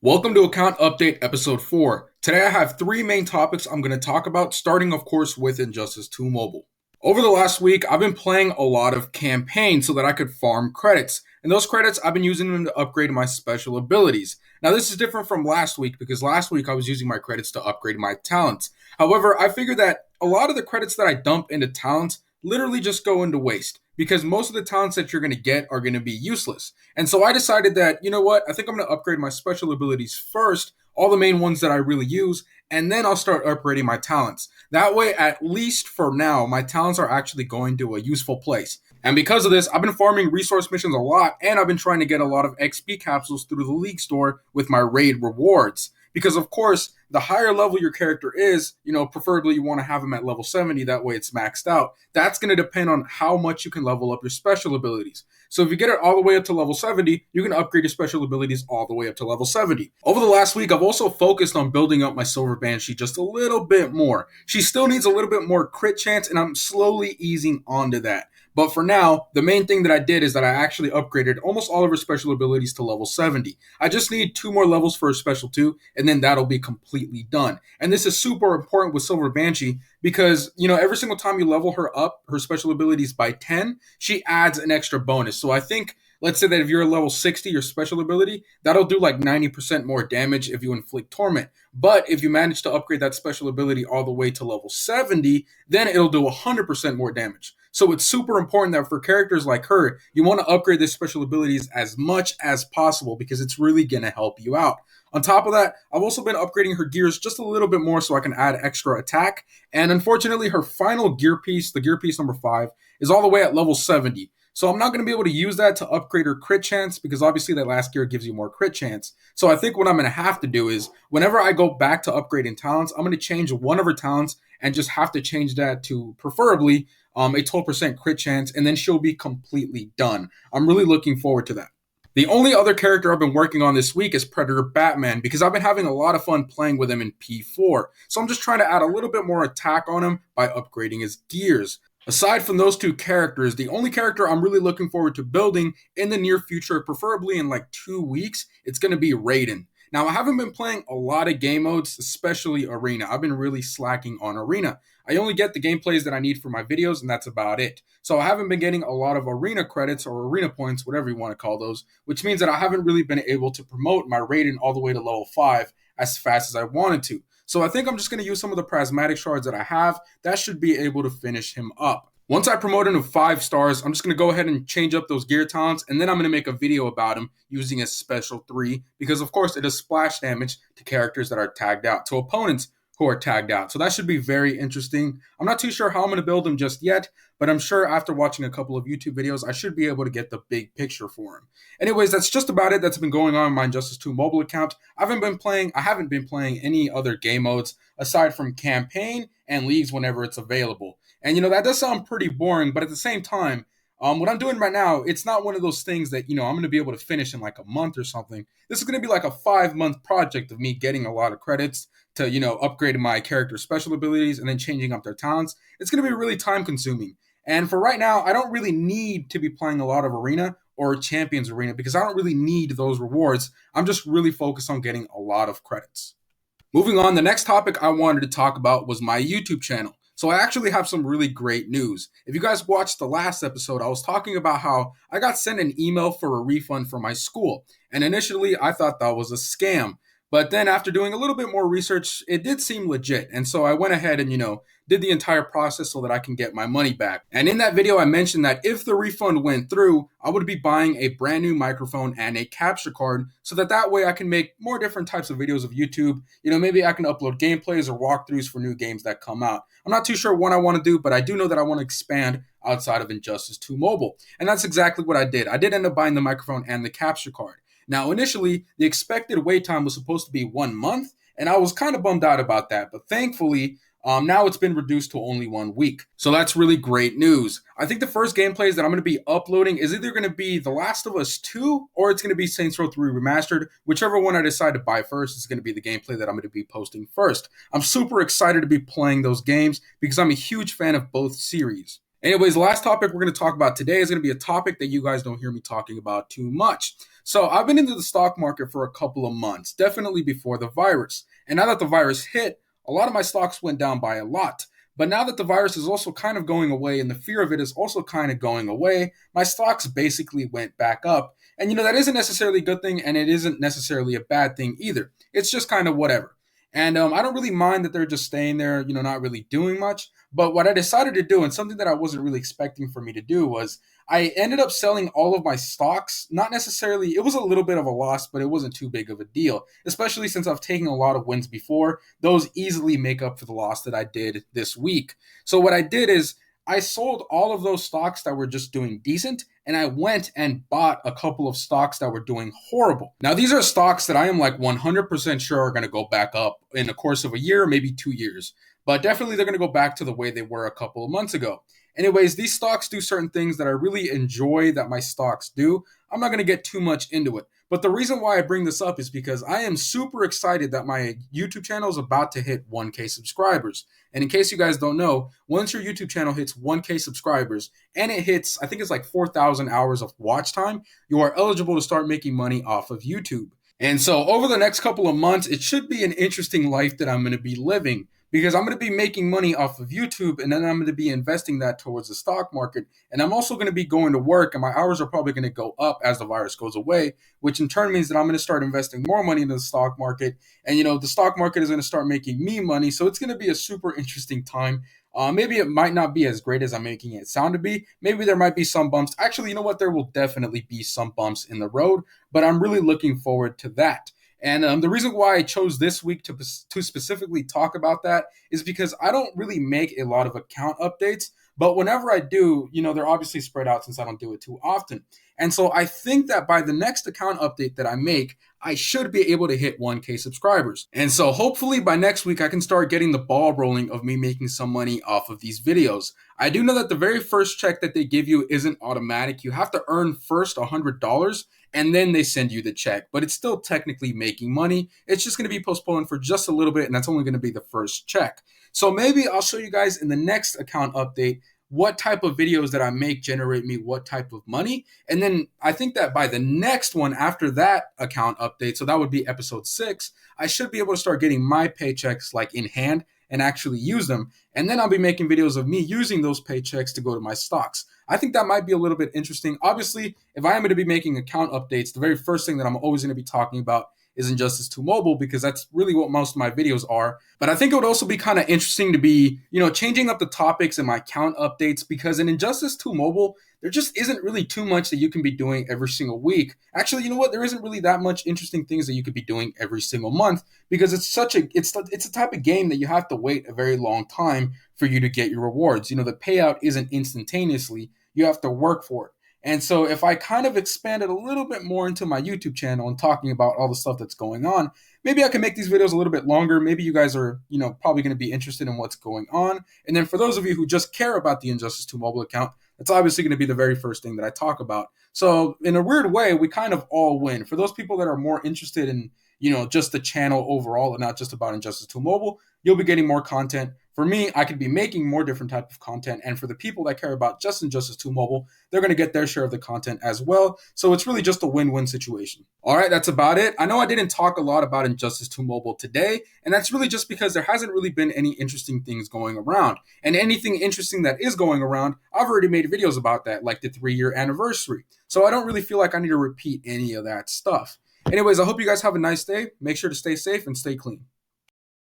Welcome to Account Update Episode 4. Today I have three main topics I'm going to talk about, starting of course with Injustice 2 Mobile. Over the last week, I've been playing a lot of campaigns so that I could farm credits. And those credits, I've been using them to upgrade my special abilities. Now this is different from last week because last week I was using my credits to upgrade my talents. However, I figured that a lot of the credits that I dump into talents literally just go into waste because most of the talents that you're going to get are going to be useless. And so I decided that, you know what, I think I'm going to upgrade my special abilities first, all the main ones that I really use, and then I'll start upgrading my talents. That way, at least for now, my talents are actually going to a useful place. And because of this, I've been farming resource missions a lot, and I've been trying to get a lot of XP capsules through the League store with my raid rewards. Because of course, the higher level your character is, preferably you want to have them at level 70, that way it's maxed out. That's going to depend on how much you can level up your special abilities. So if you get it all the way up to level 70, you can upgrade your special abilities all the way up to level 70. Over the last week, I've also focused on building up my Silver Banshee just a little bit more. She still needs a little bit more crit chance, and I'm slowly easing onto that. But for now, the main thing that I did is that I actually upgraded almost all of her special abilities to level 70. I just need 2 more levels for her special 2, and then that'll be completely done. And this is super important with Silver Banshee because, every single time you level her up, her special abilities by 10, she adds an extra bonus. So I think, let's say that if you're a level 60, your special ability, that'll do like 90% more damage if you inflict Torment. But if you manage to upgrade that special ability all the way to level 70, then it'll do 100% more damage. So it's super important that for characters like her, you want to upgrade their special abilities as much as possible because it's really going to help you out. On top of that, I've also been upgrading her gears just a little bit more so I can add extra attack. And unfortunately, her final gear piece, the gear piece number 5, is all the way at level 70. So I'm not going to be able to use that to upgrade her crit chance because obviously that last gear gives you more crit chance. So I think what I'm going to have to do is whenever I go back to upgrading talents, I'm going to change one of her talents and just have to change that to preferably a 12% crit chance, and then she'll be completely done. I'm really looking forward to that. The only other character I've been working on this week is Predator Batman because I've been having a lot of fun playing with him in P4. So I'm just trying to add a little bit more attack on him by upgrading his gears. Aside from those two characters, the only character I'm really looking forward to building in the near future, preferably in like 2 weeks, it's going to be Raiden. Now, I haven't been playing a lot of game modes, especially Arena. I've been really slacking on Arena. I only get the gameplays that I need for my videos, and that's about it. So I haven't been getting a lot of Arena credits or Arena points, whatever you want to call those, which means that I haven't really been able to promote my Raiden all the way to level 5 as fast as I wanted to. So I think I'm just going to use some of the prismatic shards that I have. That should be able to finish him up. Once I promote him to 5 stars, I'm just going to go ahead and change up those gear talents, and then I'm going to make a video about him using a special 3, because of course it does splash damage to characters that are tagged out, to opponents who are tagged out. So that should be very interesting. I'm not too sure how I'm going to build him just yet, but I'm sure after watching a couple of YouTube videos, I should be able to get the big picture for him. Anyways, that's just about it that's been going on my Injustice 2 mobile account. I haven't been playing any other game modes aside from campaign and leagues whenever it's available. And that does sound pretty boring, but at the same time, what I'm doing right now, it's not one of those things that, I'm going to be able to finish in like a month or something. This is going to be like a 5-month project of me getting a lot of credits to, upgrading my character special abilities and then changing up their talents. It's going to be really time consuming. And for right now, I don't really need to be playing a lot of Arena or Champions Arena because I don't really need those rewards. I'm just really focused on getting a lot of credits. Moving on, the next topic I wanted to talk about was my YouTube channel. So I actually have some really great news. If you guys watched the last episode, I was talking about how I got sent an email for a refund from my school. And initially, I thought that was a scam. But then after doing a little bit more research, it did seem legit. And so I went ahead and, did the entire process so that I can get my money back. And in that video, I mentioned that if the refund went through, I would be buying a brand new microphone and a capture card so that way I can make more different types of videos of YouTube. Maybe I can upload gameplays or walkthroughs for new games that come out. I'm not too sure what I want to do, but I do know that I want to expand outside of Injustice 2 Mobile. And that's exactly what I did. I did end up buying the microphone and the capture card. Now, initially, the expected wait time was supposed to be 1 month, and I was kind of bummed out about that. But thankfully, now it's been reduced to only 1 week. So that's really great news. I think the first gameplays that I'm going to be uploading is either going to be The Last of Us 2 or it's going to be Saints Row 3 Remastered. Whichever one I decide to buy first is going to be the gameplay that I'm going to be posting first. I'm super excited to be playing those games because I'm a huge fan of both series. Anyways, the last topic we're going to talk about today is going to be a topic that you guys don't hear me talking about too much. So, I've been into the stock market for a couple of months, definitely before the virus. And now that the virus hit, a lot of my stocks went down by a lot. But now that the virus is also kind of going away and the fear of it is also kind of going away, my stocks basically went back up. And that isn't necessarily a good thing and it isn't necessarily a bad thing either. It's just kind of whatever. And I don't really mind that they're just staying there, not really doing much. But what I decided to do, and something that I wasn't really expecting for me to do, was I ended up selling all of my stocks. Not necessarily, it was a little bit of a loss, but it wasn't too big of a deal, especially since I've taken a lot of wins before. Those easily make up for the loss that I did this week. So what I did is I sold all of those stocks that were just doing decent, and I went and bought a couple of stocks that were doing horrible. Now, these are stocks that I am like 100% sure are going to go back up in the course of a year, maybe 2 years. But definitely they're going to go back to the way they were a couple of months ago. Anyways, these stocks do certain things that I really enjoy that my stocks do. I'm not going to get too much into it. But the reason why I bring this up is because I am super excited that my YouTube channel is about to hit 1K subscribers. And in case you guys don't know, once your YouTube channel hits 1K subscribers and it hits, I think it's like 4,000 hours of watch time, you are eligible to start making money off of YouTube. And so over the next couple of months, it should be an interesting life that I'm going to be living because I'm going to be making money off of YouTube and then I'm going to be investing that towards the stock market. And I'm also going to be going to work and my hours are probably going to go up as the virus goes away, which in turn means that I'm going to start investing more money into the stock market. And, the stock market is going to start making me money. So it's going to be a super interesting time. Maybe it might not be as great as I'm making it sound to be. Maybe there might be some bumps. Actually, you know what? There will definitely be some bumps in the road, but I'm really looking forward to that. And the reason why I chose this week to specifically talk about that is because I don't really make a lot of account updates. But whenever I do, they're obviously spread out since I don't do it too often. And so I think that by the next account update that I make, I should be able to hit 1K subscribers. And so hopefully by next week, I can start getting the ball rolling of me making some money off of these videos. I do know that the very first check that they give you isn't automatic. You have to earn first $100 and then they send you the check, but it's still technically making money. It's just going to be postponed for just a little bit, and that's only going to be the first check. So maybe I'll show you guys in the next account update what type of videos that I make generate me what type of money. And then I think that by the next one after that account update, so that would be episode 6, I should be able to start getting my paychecks like in hand and actually use them. And then I'll be making videos of me using those paychecks to go to my stocks. I think that might be a little bit interesting. Obviously, if I am going to be making account updates, the very first thing that I'm always going to be talking about is Injustice 2 Mobile because that's really what most of my videos are. But I think it would also be kind of interesting to be, changing up the topics in my account updates because in Injustice 2 Mobile, there just isn't really too much that you can be doing every single week. Actually, you know what? There isn't really that much interesting things that you could be doing every single month because it's a type of game that you have to wait a very long time for you to get your rewards. The payout isn't instantaneously. You have to work for it. And so if I kind of expanded a little bit more into my YouTube channel and talking about all the stuff that's going on, maybe I can make these videos a little bit longer. Maybe you guys are, probably going to be interested in what's going on. And then for those of you who just care about the Injustice 2 mobile account, that's obviously going to be the very first thing that I talk about. So in a weird way, we kind of all win. For those people that are more interested in, just the channel overall and not just about Injustice 2 Mobile, you'll be getting more content. For me, I could be making more different type of content. And for the people that care about just Injustice 2 Mobile, they're going to get their share of the content as well. So it's really just a win-win situation. All right, that's about it. I know I didn't talk a lot about Injustice 2 Mobile today, and that's really just because there hasn't really been any interesting things going around. And anything interesting that is going around, I've already made videos about that, like the 3-year anniversary. So I don't really feel like I need to repeat any of that stuff. Anyways, I hope you guys have a nice day. Make sure to stay safe and stay clean.